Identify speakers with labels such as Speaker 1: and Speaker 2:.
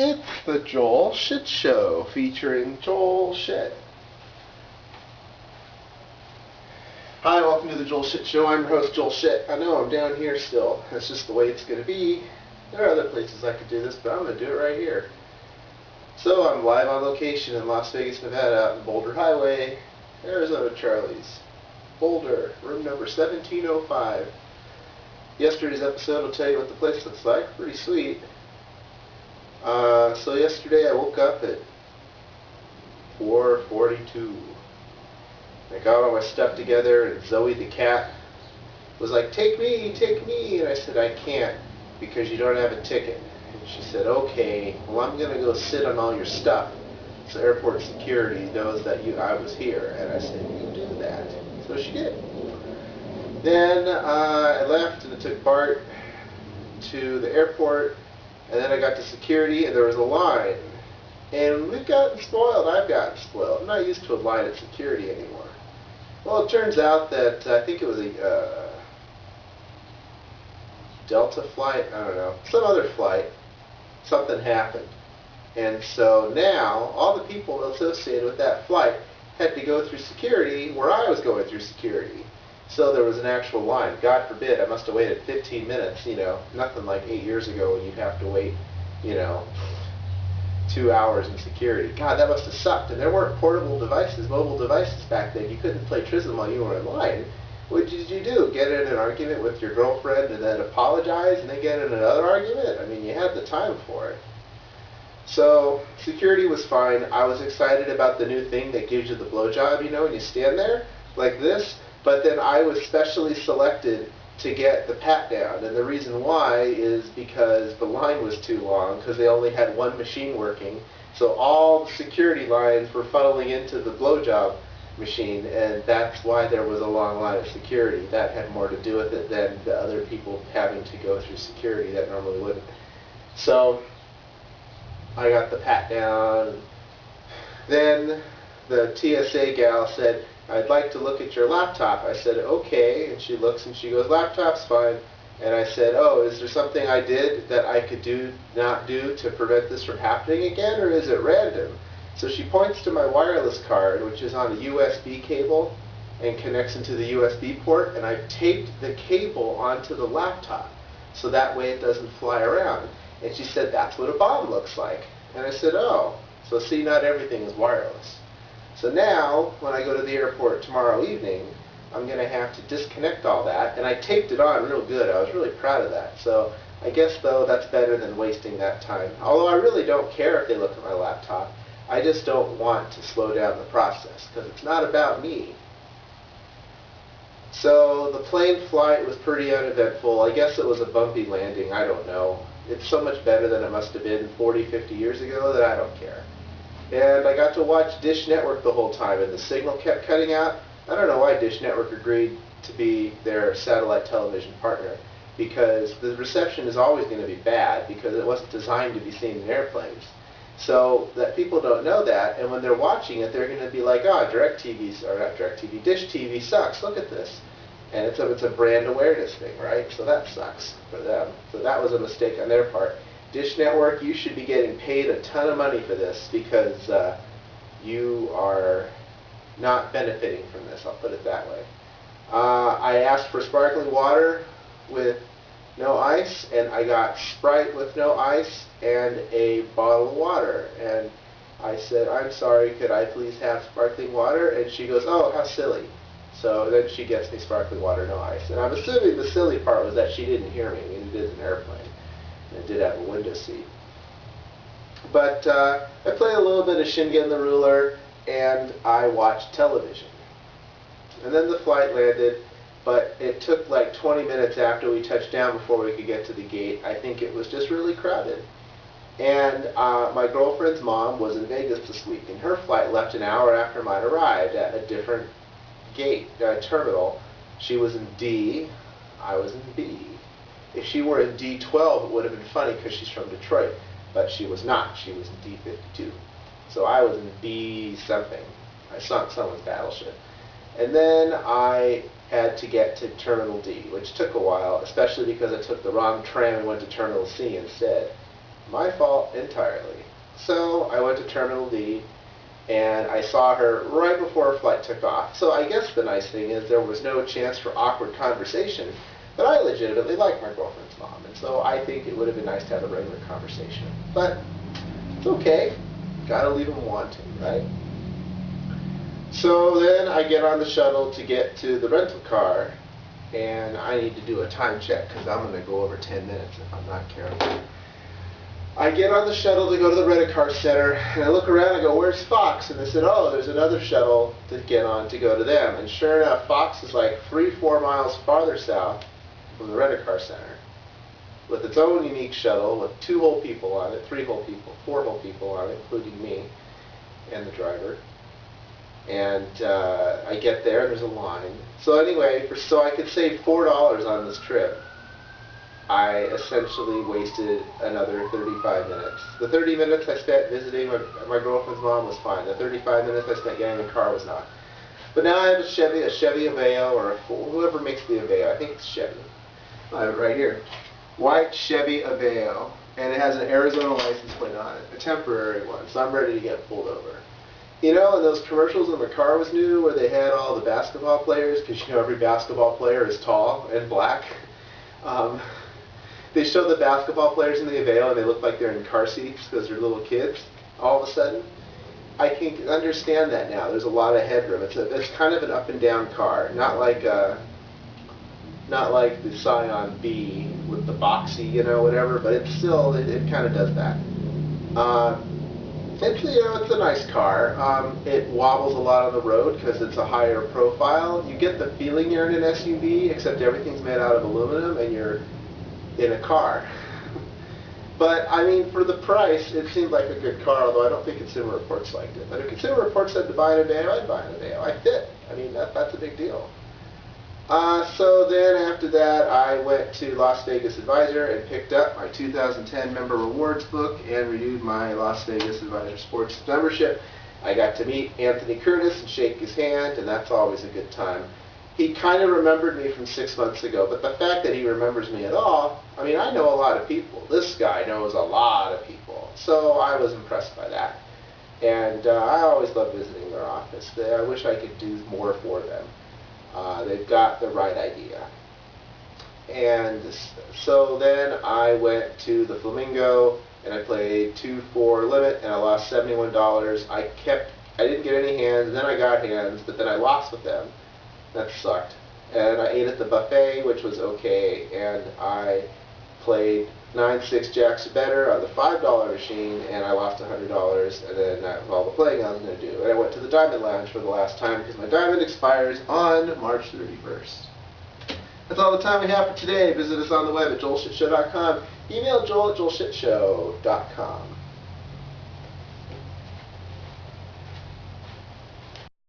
Speaker 1: It's the Joel Shit Show featuring Joel Shit. Hi, welcome to the Joel Shit Show. I'm your host, Joel Shit. I know I'm down here still. That's just the way it's going to be. There are other places I could do this, but I'm going to do it right here. So I'm live on location in Las Vegas, Nevada, out in Boulder Highway, Arizona Charlie's. Boulder, room number 1705. Yesterday's episode will tell you what the place looks like. Pretty sweet. So yesterday I woke up at 4:42. I got all my stuff together, and Zoe the cat was like, take me, and I said, I can't, because you don't have a ticket. And she said, okay, well, I'm going to go sit on all your stuff, so airport security knows that I was here. And I said, you do that. So she did. Then I left, and I took Bart to the airport, and then I got to security, and there was a line. And we've gotten spoiled. I've gotten spoiled. I'm not used to a line at security anymore. Well, it turns out that I think it was a Delta flight, I don't know, some other flight, something happened. And so now, all the people associated with that flight had to go through security where I was going through security. So there was an actual line. God forbid, I must have waited 15 minutes, nothing like 8 years ago when you'd have to wait, 2 hours in security. God, that must have sucked. And there weren't portable devices, mobile devices back then. You couldn't play Trism while you were in line. What did you do? Get in an argument with your girlfriend and then apologize and then get in another argument? I mean, you had the time for it. So security was fine. I was excited about the new thing that gives you the blowjob, and you stand there like this. But then I was specially selected to get the pat down, and the reason why is because the line was too long, because they only had one machine working. So all the security lines were funneling into the blowjob machine, and that's why there was a long line of security. That had more to do with it than the other people having to go through security that normally wouldn't. So I got the pat down. Then the TSA gal said, I'd like to look at your laptop. I said, okay, and she looks and she goes, laptop's fine. And I said, oh, is there something I did that I could not do to prevent this from happening again, or is it random? So she points to my wireless card, which is on a USB cable and connects into the USB port, and I've taped the cable onto the laptop so that way it doesn't fly around. And she said, that's what a bomb looks like. And I said, oh, so see, not everything is wireless. So now, when I go to the airport tomorrow evening, I'm going to have to disconnect all that, and I taped it on real good. I was really proud of that. So I guess, though, that's better than wasting that time. Although I really don't care if they look at my laptop. I just don't want to slow down the process, because it's not about me. So the plane flight was pretty uneventful. I guess it was a bumpy landing. I don't know. It's so much better than it must have been 40, 50 years ago that I don't care. And I got to watch Dish Network the whole time, and the signal kept cutting out. I don't know why Dish Network agreed to be their satellite television partner, because the reception is always going to be bad, because it wasn't designed to be seen in airplanes. So that people don't know that, and when they're watching it, they're going to be like, oh, Dish TV sucks, look at this. And it's a brand awareness thing, right? So that sucks for them. So that was a mistake on their part. Dish Network, you should be getting paid a ton of money for this, because you are not benefiting from this, I'll put it that way. I asked for sparkling water with no ice, and I got Sprite with no ice and a bottle of water. And I said, I'm sorry, could I please have sparkling water? And she goes, oh, how silly. So then she gets me sparkling water, no ice. And I'm assuming the silly part was that she didn't hear me. It is an airplane. It did have a window seat. But I played a little bit of Shingen the Ruler, and I watched television. And then the flight landed, but it took like 20 minutes after we touched down before we could get to the gate. I think it was just really crowded. And my girlfriend's mom was in Vegas this week, and her flight left an hour after mine arrived at a different gate, terminal. She was in D, I was in B. If she were in D12, it would have been funny because she's from Detroit, but she was not. She was in D52. So I was in B something. I sunk someone's battleship. And then I had to get to Terminal D, which took a while, especially because I took the wrong tram and went to Terminal C instead. My fault entirely. So I went to Terminal D, and I saw her right before her flight took off. So I guess the nice thing is there was no chance for awkward conversation, but I legitimately like my girlfriend's mom, and so I think it would have been nice to have a regular conversation. But it's okay. Gotta leave them wanting, right? So then I get on the shuttle to get to the rental car, and I need to do a time check because I'm going to go over 10 minutes if I'm not careful. I get on the shuttle to go to the rent-a-car center, and I look around and go, where's Fox? And they said, oh, there's another shuttle to get on to go to them. And sure enough, Fox is like 3-4 miles farther south from the rent-a-car center, with its own unique shuttle with 2 whole people on it, 3 whole people, 4 whole people on it, including me and the driver. And I get there, and there's a line. So anyway, so I could save $4 on this trip, I essentially wasted another 35 minutes. The 30 minutes I spent visiting my girlfriend's mom was fine. The 35 minutes I spent getting in the car was not. But now I have a Chevy Aveo, or whoever makes the Aveo. I think it's Chevy. I have it right here. White Chevy Aveo, and it has an Arizona license plate on it, a temporary one, so I'm ready to get pulled over. You know, in those commercials when the car was new, where they had all the basketball players, because you know every basketball player is tall and black, they show the basketball players in the Aveo and they look like they're in car seats because they're little kids all of a sudden. I can understand that now. There's a lot of headroom. It's kind of an up and down car, not like the Scion B with the boxy, you know, whatever, but it's still, it kind of does that. It's a nice car. It wobbles a lot on the road because it's a higher profile. You get the feeling you're in an SUV, except everything's made out of aluminum and you're in a car. But, I mean, for the price, it seemed like a good car, although I don't think Consumer Reports liked it. But if Consumer Reports said to buy an Aveo, I'd buy an Aveo. I fit. I mean, that's a big deal. So then after that, I went to Las Vegas Advisor and picked up my 2010 Member Rewards book and renewed my Las Vegas Advisor Sports membership. I got to meet Anthony Curtis and shake his hand, and that's always a good time. He kind of remembered me from 6 months ago, but the fact that he remembers me at all, I mean, I know a lot of people. This guy knows a lot of people, so I was impressed by that. And I always love visiting their office. I wish I could do more for them. They've got the right idea. And so then I went to the Flamingo and I played 2-4 limit and I lost $71. I didn't get any hands, and then I got hands, but then I lost with them. That sucked. And I ate at the buffet, which was okay, and I played 9-6 jacks or better on the $5 machine, and I lost $100, and then that was all the playing I was going to do. And I went to the Diamond Lounge for the last time because my Diamond expires on March 31st. That's all the time we have for today. Visit us on the web at joelshitshow.com. Email joel@joelshitshow.com.